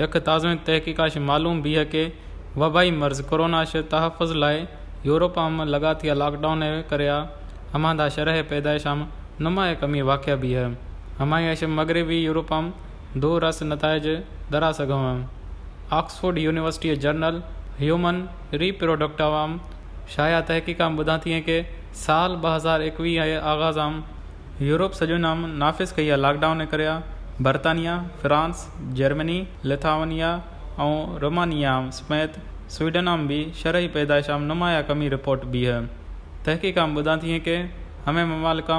यक ताज़ा तहकीकात मालूम भी है कि वबाई मर्ज़ कोरोना से तहफ़ुज़ लाए यूरोप में लगातिया लॉकडाउन करया हमादा शरह पैदाइश नुमाया कमी वाक़ भी है। हमारे मगरबी यूरोप दो रस नतज दरा सघूं। Oxford university journal human reproductive शाया तहकीकात ॿुधां थी कि साल 2021 आगाज़ यूरोप सॼो नाफ़िज़ कई लॉकडाउन करया बरतानिया, फ्रांस, जर्मनी, लिथुआनिया और रोमानिया समेत स्वीडन भी शरही पैदाइश नुमाया कमी रिपोर्ट भी है। तहकीकात ॿुधां थी कि हमें ममालिक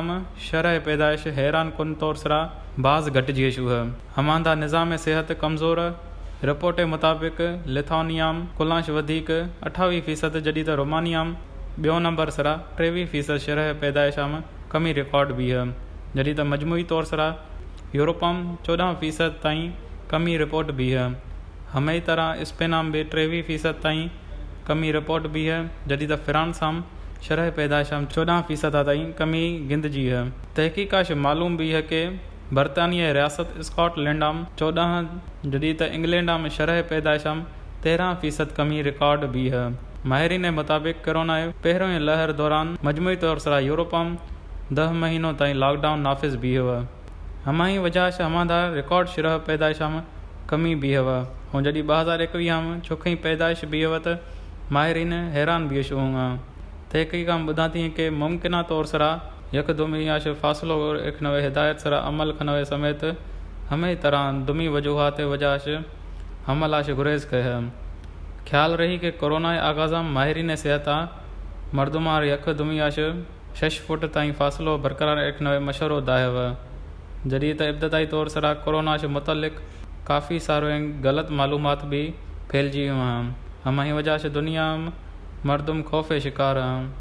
शरह पैदाइश हैरान कन तौर सरा बाज़ घटिजी शू है। हमादा निज़ाम सेहत कमज़ोर रिपोर्ट मुताबिक लिथुआनिया कुलांश वधीक 28% जॾहिं त रोमानिया ॿियो नंबर सरा 23% शरह पैदाइश कमी रिकॉर्ड भी है। जॾहिं त मजमूई तौर सरा यूरोप 14% ताईं कमी रिपोर्ट भी है। हमें तरह स्पेन भी 23% ताईं कमी रिपोर्ट भी है, जॾहिं त फ्रांस शरह पैदाइश 14% ताईं कमी गिंदजी है। तहकीकात मालूम भी है कि बरतानिया रियासत स्कॉटलैंड 14, जॾहिं त इंग्लैंड में शरह पैदाइश 13% कमी रिकॉर्ड भी है। माहिरीन मुताबिक कोरोना पहिरों लहर दौरान मजमूई तौर सरा यूरोप 10 महीनों ताईं लॉकडाउन नाफिज भी हुआ। हमारी वजह से हमारा रिकॉर्ड शरह पैदाइश कमी भी हुआ और जॾहिं 2021 छोखी पैदाइश भी हुआ तो माहिरीन हैरान भी शू हुआ। तहकीकात ॿुधां थी कि मुमकिन तौर सरा यक दुमी आश फासलो एक नवे हिदायत सरा अमल खनवे समेत हमें तरह दुमी वजूहात वजह से हमल आश गुरेज कहे है। ख्याल रही कि कोरोना आगाज़ माहिरीन सेहत मरदुमार यक दुमी आश 6 फुट ताईं फासलो बरकरार एक नवे मशवरो दाए हुआ, जॾहिं त इब्तदाई तौर सरा कोरोना से मुतलिक काफ़ी सारे गलत मालूमात भी फैलजी हुआ। हमारी वजह से दुनिया मरदुम खौफ शिकार हैं।